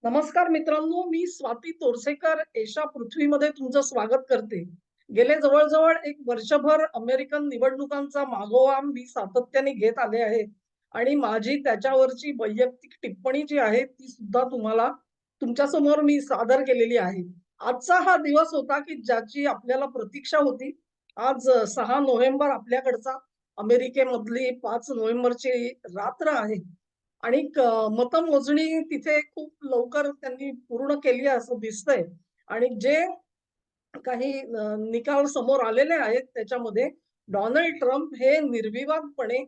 नमस्कार मित्रांनो, मी स्वाती तोरसेकर एशा पृथ्वीमध्ये तुमचं स्वागत करते. गेले जवळ-जवळ एक वर्षभर अमेरिकन निवडणुकांचा मागोवा मी सातत्याने घेत आले आहे आणि माझी त्याच्यावरची वैयक्तिक टिप्पणी जी आहे ती सुद्धा तुम्हाला तुमच्यासमोर मी सादर केलेली आहे. आजचा हा दिवस होता की ज्याची आपल्याला प्रतीक्षा होती. आज 6 नोव्हेंबर आपल्याकडचा, अमेरिकेमधली 5 नोव्हेंबरची रात्र आहे. आणि मतमोजणी तिथे खूप लवकर त्यांनी पूर्ण केली आहे असं दिसतंय. आणि जे काही निकाल समोर आलेले आहेत त्याच्यामध्ये डोनाल्ड ट्रम्प हे निर्विवादपणे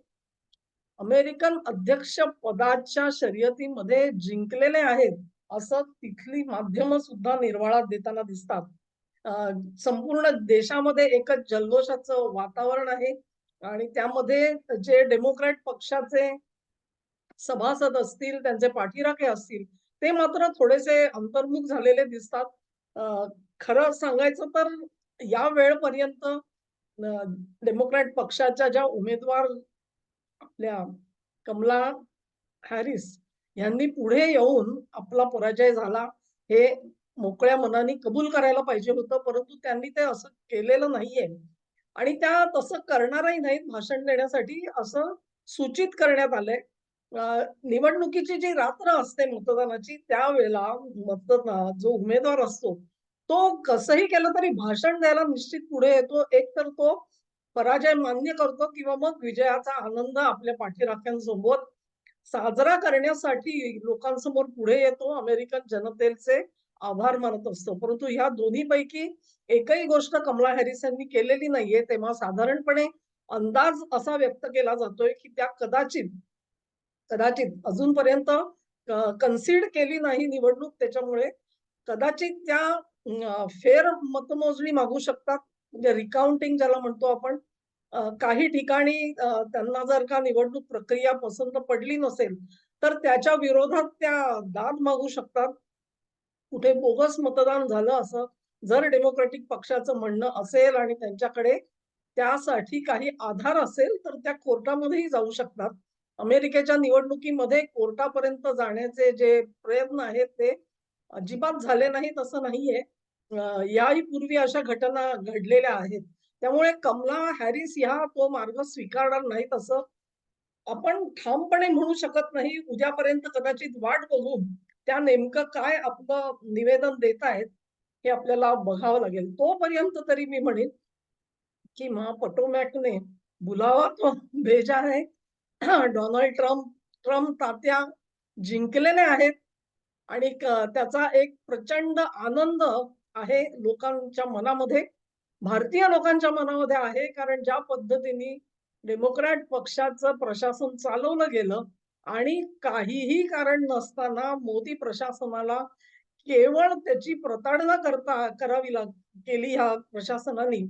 अमेरिकन अध्यक्ष पदाच्या शर्यतीमध्ये जिंकलेले आहेत, असं तिथली माध्यमं सुद्धा निर्वाळा देताना दिसतात. अ, संपूर्ण देशामध्ये एकच जल्लोषाचं वातावरण आहे आणि त्यामध्ये जे डेमोक्रॅट पक्षाचे सभासद असतील, त्यांचे पाठीराखे असतील, ते मात्र थोडेसे अंतर्मुख झालेले दिसतात. अ, खरं सांगायचं तर या वेळपर्यंत डेमोक्रॅट पक्षाच्या ज्या उमेदवार आपल्या कमला हॅरिस यांनी पुढे येऊन आपला पराजय झाला, हे मोकळ्या मनाने कबूल करायला पाहिजे होतं, परंतु त्यांनी ते असं केलेलं नाहीये. आणि त्या तसं करणारही नाहीत भाषण देण्यासाठी असं सूचित करण्यात आलंय. निवडणुकीची जी रात्र असते मतदानाची त्यावेळेला जो उमेदवार असतो, तो कसंही केलं तरी भाषण द्यायला निश्चित पुढे येतो. एकतर तो पराजय मान्य करतो किंवा मग विजयाचा आनंद आपल्या पाठीराख्यांसोबत साजरा करण्यासाठी लोकांसमोर पुढे येतो. अमेरिकन जनतेचे आभार मानत असतो. परंतु ह्या दोन्हीपैकी एकही गोष्ट कमला हॅरिस यांनी केलेली नाहीये. तेव्हा साधारणपणे अंदाज असा व्यक्त केला जातोय, की त्या कदाचित कदाचित अजूनपर्यंत कन्सीड केली नाही निवडणूक त्याच्यामुळे कदाचित त्या फेर मतमोजणी मागू शकतात. म्हणजे रिकाउंटिंग ज्याला म्हणतो आपण. काही ठिकाणी त्यांना जर का निवडणूक प्रक्रिया पसंत पडली नसेल, तर त्याच्या विरोधात त्या दाद मागू शकतात. कुठे बोगस मतदान झालं असं जर डेमोक्रॅटिक पक्षाचं म्हणणं असेल आणि त्यांच्याकडे त्यासाठी काही आधार असेल, तर त्या कोर्टामध्येही जाऊ शकतात. अमेरिकेच्या निवडणुकीमध्ये कोर्टापर्यंत जाण्याचे जे प्रयत्न आहेत, ते अजिबात झाले नाहीत असं नाहीये. याही पूर्वी अशा घटना घडलेल्या आहेत. त्यामुळे कमला हॅरिस ह्या तो मार्ग स्वीकारणार नाहीत असं आपण ठामपणे म्हणू शकत नाही. उद्यापर्यंत कदाचित वाट बघून त्या नेमकं काय आपलं निवेदन देतायत, हे आपल्याला बघावं लागेल. तोपर्यंत तरी मी म्हणेन, की पोटोमॅकने बुलावा तो भेजा है. डोनाल्ड ट्रम्प तात्या जिंकलेले आहेत आणि त्याचा एक प्रचंड आनंद आहे लोकांच्या मनामध्ये. भारतीय लोकांच्या मनामध्ये आहे. कारण ज्या पद्धतीने डेमोक्रॅट पक्षाचं प्रशासन चालवलं गेलं आणि काहीही कारण नसताना मोदी प्रशासनाला केवळ त्याची प्रताडणा केली ह्या प्रशासनाने.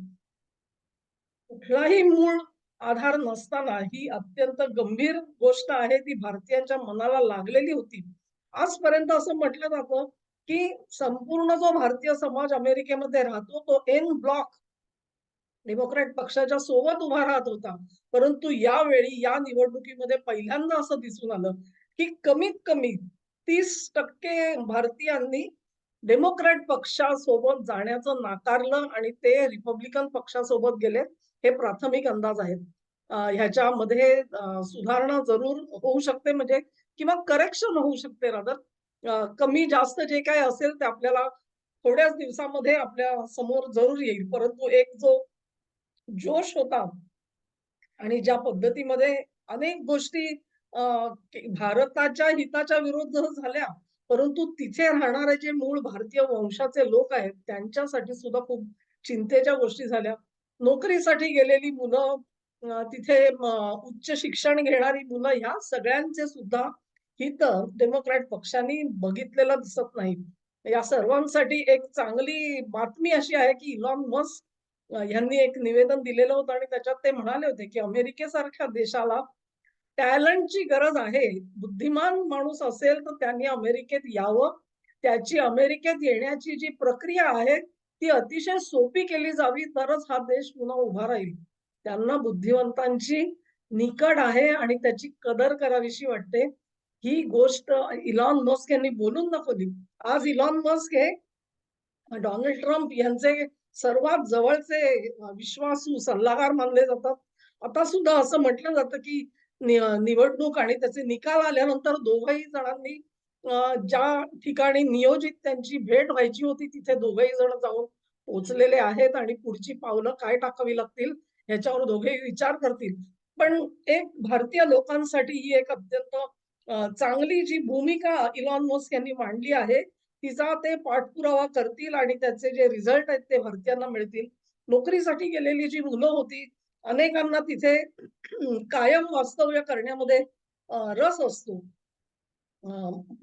कुठलाही मूळ आधार नसताना ही अत्यंत गंभीर गोष्ट आहे, ती भारतीयांच्या मनाला लागलेली होती. आजपर्यंत असं म्हटलं जातं, की संपूर्ण जो भारतीय समाज अमेरिकेमध्ये राहतो, तो एन ब्लॉक डेमोक्रॅट पक्षाच्या सोबत उभा राहत होता. परंतु यावेळी या निवडणुकीमध्ये पहिल्यांदा असं दिसून आलं, की कमीत कमी 30% भारतीयांनी डेमोक्रॅट पक्षासोबत जाण्याचं नाकारलं आणि ते रिपब्लिकन पक्षासोबत गेले. हे प्राथमिक अंदाज आहेत. ह्याच्यामध्ये सुधारणा जरूर होऊ शकते म्हणजे किंवा करेक्शन होऊ शकते रादर. कमी जास्त जे काही असेल ते आपल्याला थोड्याच दिवसामध्ये आपल्या समोर जरूर येईल. परंतु एक जो जोश होता आणि ज्या पद्धतीमध्ये अनेक गोष्टी भारताच्या हिताच्या विरुद्ध झाल्या, परंतु तिथे राहणारे जे मूळ भारतीय वंशाचे लोक आहेत, त्यांच्यासाठी सुद्धा खूप चिंतेच्या गोष्टी झाल्या. नोकरीसाठी गेलेली मुलं, तिथे उच्च शिक्षण घेणारी मुलं, ह्या सगळ्यांचे सुद्धा हित डेमोक्रॅट पक्षाने बघितलेलं दिसत नाही. या सर्वांसाठी एक चांगली बातमी अशी आहे, की इलॉन मस्क ह्यांनी एक निवेदन दिलेलं होतं आणि त्याच्यात ते म्हणाले होते, की अमेरिकेसारख्या देशाला टॅलेंटची गरज आहे. बुद्धिमान माणूस असेल तर त्यांनी अमेरिकेत यावं. त्याची अमेरिकेत येण्याची जी प्रक्रिया आहे, ती अतिशय सोपी केली जावी तरच हा देश पुन्हा उभा राहील. त्यांना बुद्धिवंतांची निकड आहे आणि त्याची कदर करावीशी वाटते. ही गोष्ट इलॉन मस्क यांनी बोलून दाखवली. आज इलॉन मस्क हे डोनाल्ड ट्रम्प यांचे सर्वात जवळचे विश्वासू सल्लागार मानले जातात. आता सुद्धा असं म्हटलं जातं, की निवडणूक आणि त्याचे निकाल आल्यानंतर दोघंही जणांनी ज्या ठिकाणी नियोजित त्यांची भेट व्हायची होती, तिथे दोघंही जण जाऊन पोहोचलेले आहेत आणि पुढची पावलं काय टाकावी लागतील ह्याच्यावर दोघेही विचार करतील. पण एक भारतीय लोकांसाठी ही एक अत्यंत चांगली जी भूमिका इलॉन मस्क यांनी मांडली आहे, तिचा ते पाठपुरावा करतील आणि त्याचे जे रिझल्ट आहेत ते भारतीयांना मिळतील. नोकरीसाठी गेलेली जी मुलं होती, अनेकांना तिथे कायम वास्तव्य करण्यामध्ये रस असतो.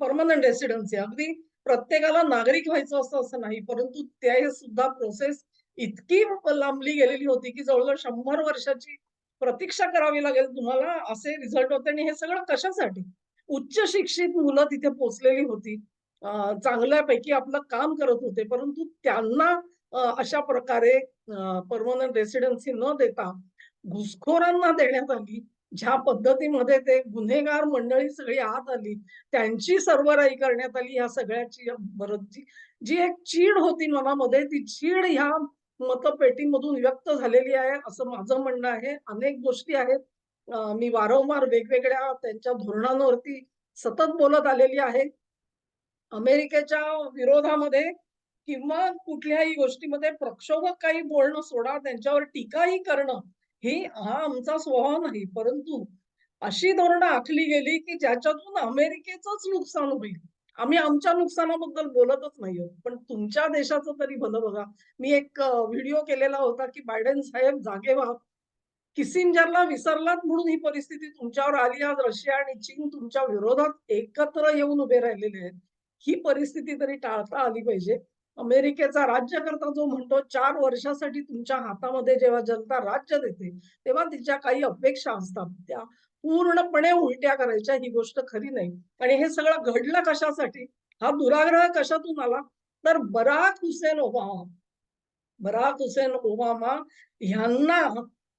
पर्मनंट रेसिडेन्सी अगदी प्रत्येकाला नागरिक व्हायचं असतं असं नाही. परंतु ते सुद्धा प्रोसेस इतकी लांबली गेलेली होती, की जवळ-जवळ 100 वर्षाची प्रतीक्षा करावी लागेल तुम्हाला असे रिझल्ट होते आणि हे सगळं कशासाठी? उच्च शिक्षित मुलं तिथे पोहोचलेली होती. चांगल्यापैकी आपलं काम करत होते. परंतु त्यांना अशा प्रकारे पर्मनंट रेसिडेन्सी न देता घुसखोरांना देण्यात आली. ज्या पद्धतीमध्ये ते गुन्हेगार मंडळी सगळी आत आली, त्यांची सरबराई करण्यात आली ह्या सगळ्याची बरोबरची जी एक चीड होती मनामध्ये, ती चीड ह्या मतपेटीमधून व्यक्त झालेली आहे, असं माझं म्हणणं आहे. अनेक गोष्टी आहेत. मी वारंवार वेगवेगळ्या त्यांच्या धोरणांवरती सतत बोलत आलेली आहे. अमेरिकेच्या विरोधामध्ये किंवा कुठल्याही गोष्टीमध्ये प्रक्षोभक काही बोलणं सोडा, त्यांच्यावर टीकाही करणं, हा आमचा स्वभाव नाही. परंतु अशी धोरणं आखली गेली, की ज्याच्यातून अमेरिकेचंच नुकसान होईल. आम्ही आमच्या नुकसानाबद्दल बोलतच नाही आहोत. पण तुमच्या देशाचं तरी भलं बघा. मी एक व्हिडिओ केलेला होता, की बायडेन साहेब जागे व्हा. किसिंजरला विसरलात म्हणून ही परिस्थिती तुमच्यावर आली. आज रशिया आणि चीन तुमच्या विरोधात एकत्र येऊन उभे राहिलेले आहेत. ही परिस्थिती तरी टाळता आली पाहिजे. अमेरिकेचा राज्यकर्ता जो म्हणतो 4 वर्षासाठी तुमच्या हातामध्ये जेव्हा जनता राज्य देते, तेव्हा तिच्या काही अपेक्षा असतात. त्या पूर्णपणे उलट्या करायच्या ही गोष्ट खरी नाही. आणि हे सगळं घडलं कशासाठी? हा दुराग्रह कशातून आला? तर बराक हुसेन ओबामा ह्यांना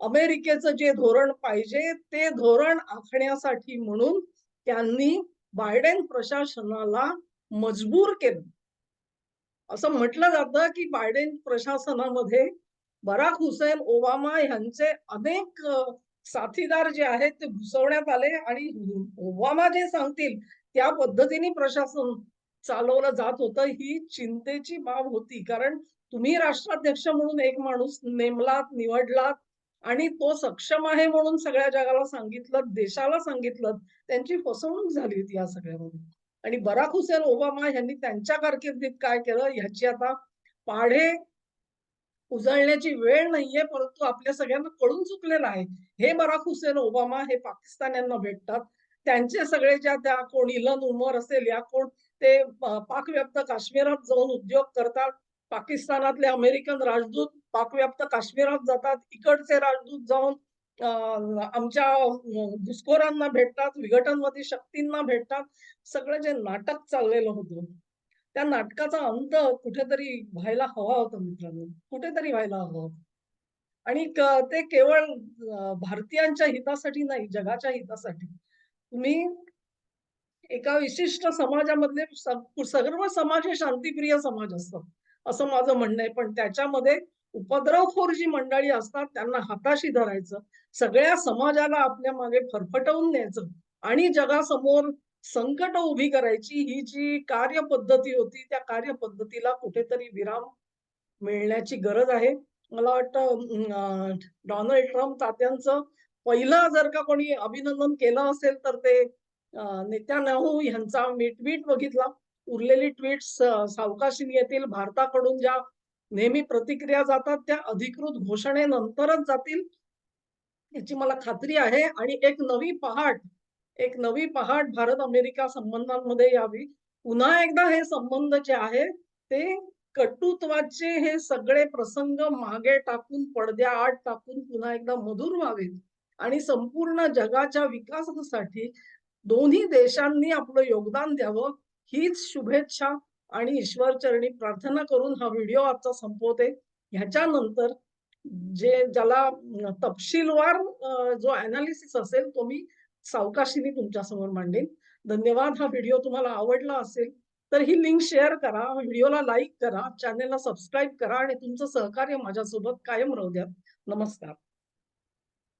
अमेरिकेचं जे धोरण पाहिजे ते धोरण आखण्यासाठी म्हणून त्यांनी बायडेन प्रशासनाला मजबूर केलं. असं म्हटलं जातं, की बायडेन प्रशासनामध्ये बराक हुसेन ओबामा यांचे अनेक साथीदार जे आहेत ते घुसवण्यात आले आणि ओबामा जे सांगतील त्या पद्धतीने प्रशासन चालवलं जात होतं. ही चिंतेची बाब होती. कारण तुम्ही राष्ट्राध्यक्ष म्हणून एक माणूस नेमलात, निवडलात आणि तो सक्षम आहे म्हणून सगळ्या जगाला सांगितलं, देशाला सांगितलं. त्यांची फसवणूक झाली होती या सगळ्यामध्ये. आणि बराक हुसेन ओबामा यांनी त्यांच्या कारकिर्दीत काय केलं ह्याची आता पाढे उजळण्याची वेळ नाहीये, परंतु आपल्या सगळ्यांना कळून चुकलेलं आहे. हे बराक हुसेन ओबामा हे पाकिस्तान्यांना भेटतात. त्यांचे सगळे त्या कोण इलन उमर असेल या कोण ते पाकव्याप्त काश्मीरात जाऊन उद्योग करतात. पाकिस्तानातले अमेरिकन राजदूत पाकव्याप्त काश्मीरात जातात. इकडचे राजदूत जाऊन आमच्या घुसखोरांना भेटतात, विघटनवादी शक्तींना भेटतात. सगळं जे नाटक चाललेलं होतं, त्या नाटकाचा अंत कुठेतरी व्हायला हवा होता मित्रांनो, कुठेतरी व्हायला हवा होता. आणि ते केवळ भारतीयांच्या हितासाठी नाही, जगाच्या हितासाठी. तुम्ही एका विशिष्ट समाजामधले सर्व समाज हे शांतिप्रिय समाज असतात, असं माझं म्हणणं आहे. पण त्याच्यामध्ये उपद्रवखोर जी मंडळी असतात त्यांना हाताशी धरायचं, सगळ्या समाजाला आपल्या मागे फरफटवून न्यायचं आणि जगासमोर संकट उभी करायची ही जी कार्यपद्धती होती, त्या कार्यपद्धतीला कुठेतरी विराम मिळण्याची गरज आहे. मला वाटतं डोनाल्ड ट्रम्प तात्यांचं पहिलं जर का कोणी अभिनंदन केलं असेल तर ते नेत्यानाहू ह्यांचा मी ट्वीट बघितला. उरलेली ट्वीट्स सावकाशीने येतील. भारताकडून ज्या नेहमी प्रतिक्रिया जातात त्या अधिकृत घोषणेनंतरच जातील याची मला खात्री आहे. आणि एक नवी पहाट भारत-अमेरिका संबंधांमध्ये यावी. पुन्हा एकदा हे संबंध जे आहे ते कटुत्वाचे हे सगळे प्रसंग मागे टाकून, पडद्याआड टाकून पुन्हा एकदा मधुर व्हावेत आणि संपूर्ण जगाच्या विकासासाठी दोन्ही देशांनी आपलं योगदान द्यावं, हीच शुभेच्छा आणि ईश्वरचरणी प्रार्थना करून हा व्हिडिओ आजचा संपवते. ह्याच्यानंतर ज्याला तपशीलवार जो अॅनालिसिस असेल तो मी सावकाशीने तुमच्यासमोर मांडेन. धन्यवाद. हा व्हिडिओ तुम्हाला आवडला असेल, तर ही लिंक शेअर करा, व्हिडिओला लाईक करा, चॅनेलला सबस्क्राईब करा आणि तुमचं सहकार्य माझ्यासोबत कायम राहू द्या. नमस्कार.